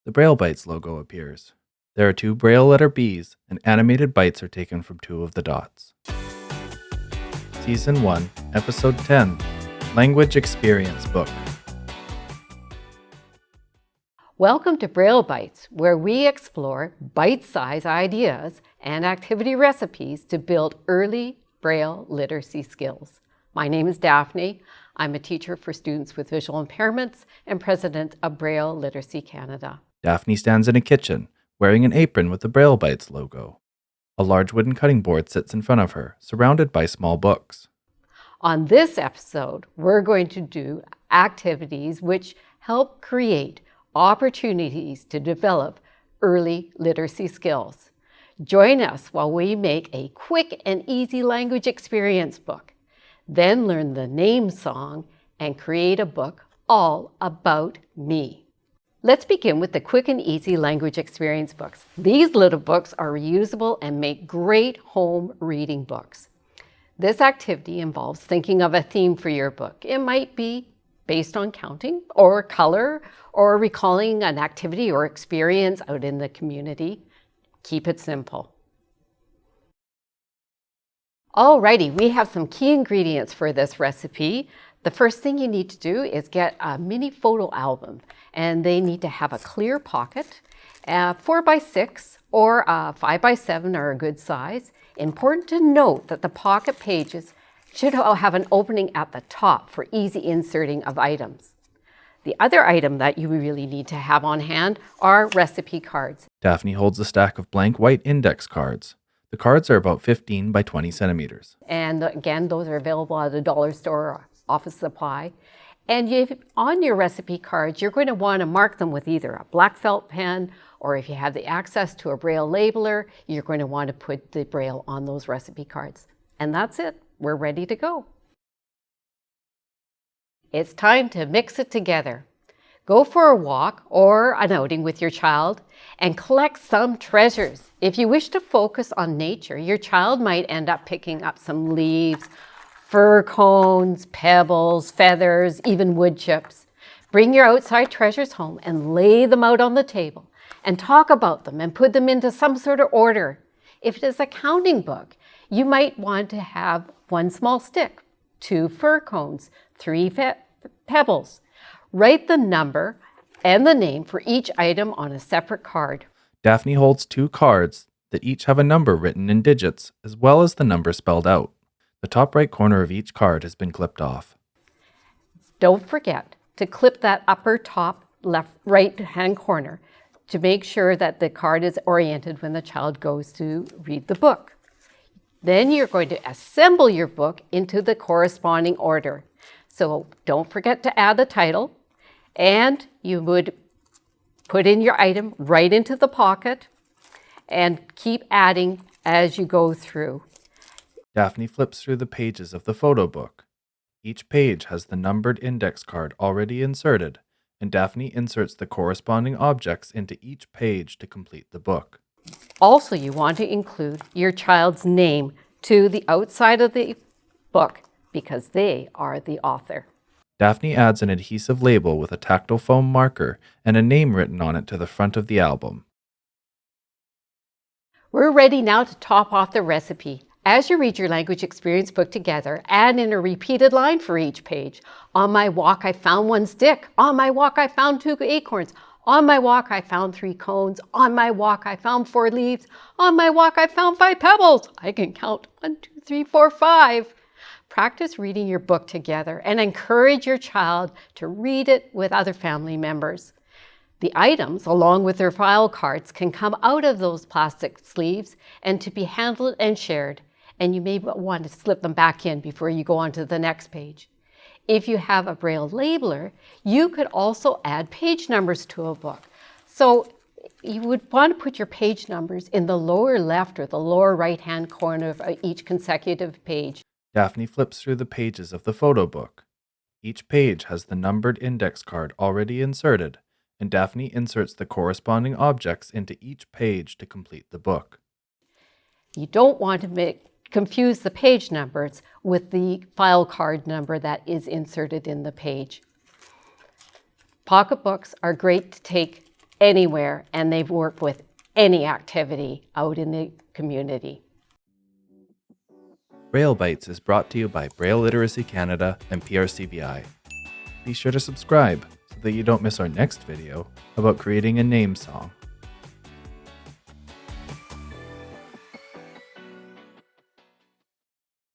The Braille Bites logo appears. There are two Braille letter Bs, and animated bites are taken from two of the dots. Season 1, Episode 10, Language Experience Book. Welcome to Braille Bites, where we explore bite-sized ideas and activity recipes to build early Braille literacy skills. My name is Daphne. I'm a teacher for students with visual impairments and president of Braille Literacy Canada. Daphne stands in a kitchen, wearing an apron with the Braille Bites logo. A large wooden cutting board sits in front of her, surrounded by small books. On this episode, we're going to do activities which help create opportunities to develop early literacy skills. Join us while we make a quick and easy language experience book. Then learn the name song and create a book all about me. Let's begin with the quick and easy language experience books. These little books are reusable and make great home reading books. This activity involves thinking of a theme for your book. It might be based on counting or color or recalling an activity or experience out in the community. Keep it simple. Alrighty, we have some key ingredients for this recipe. The first thing you need to do is get a mini photo album, and they need to have a clear pocket. 4x6 or 5x7 are a good size. Important to note that the pocket pages should have an opening at the top for easy inserting of items. The other item that you really need to have on hand are recipe cards. Daphne holds a stack of blank white index cards. The cards are about 15 by 20 centimeters. And again, those are available at a dollar store or office supply. And on your recipe cards, you're going to want to mark them with either a black felt pen, or if you have the access to a Braille labeler, you're going to want to put the Braille on those recipe cards. And that's it. We're ready to go. It's time to mix it together. Go for a walk or an outing with your child and collect some treasures. If you wish to focus on nature, your child might end up picking up some leaves, fir cones, pebbles, feathers, even wood chips. Bring your outside treasures home and lay them out on the table and talk about them and put them into some sort of order. If it is a counting book, you might want to have 1 small stick, 2 fir cones, 3 pebbles. Write the number and the name for each item on a separate card. Daphne holds 2 cards that each have a number written in digits, as well as the number spelled out. The top right corner of each card has been clipped off. Don't forget to clip that upper top left right hand corner to make sure that the card is oriented when the child goes to read the book. Then you're going to assemble your book into the corresponding order. So don't forget to add the title, and you would put in your item right into the pocket and keep adding as you go through. Daphne flips through the pages of the photo book. Each page has the numbered index card already inserted, and Daphne inserts the corresponding objects into each page to complete the book. Also, you want to include your child's name to the outside of the book because they are the author. Daphne adds an adhesive label with a tactile foam marker and a name written on it to the front of the album. We're ready now to top off the recipe. As you read your language experience book together, add in a repeated line for each page. On my walk, I found 1 stick. On my walk, I found 2 acorns. On my walk, I found 3 cones. On my walk, I found 4 leaves. On my walk, I found 5 pebbles. I can count 1, 2, 3, 4, 5. Practice reading your book together and encourage your child to read it with other family members. The items, along with their file cards, can come out of those plastic sleeves and to be handled and shared. And you may want to slip them back in before you go on to the next page. If you have a Braille labeler, you could also add page numbers to a book. So you would want to put your page numbers in the lower left or the lower right-hand corner of each consecutive page. Daphne flips through the pages of the photo book. Each page has the numbered index card already inserted, and Daphne inserts the corresponding objects into each page to complete the book. You don't want to confuse the page numbers with the file card number that is inserted in the page. Pocketbooks are great to take anywhere, and they work with any activity out in the community. Braille Bites is brought to you by Braille Literacy Canada and PRCBI. Be sure to subscribe so that you don't miss our next video about creating a name song.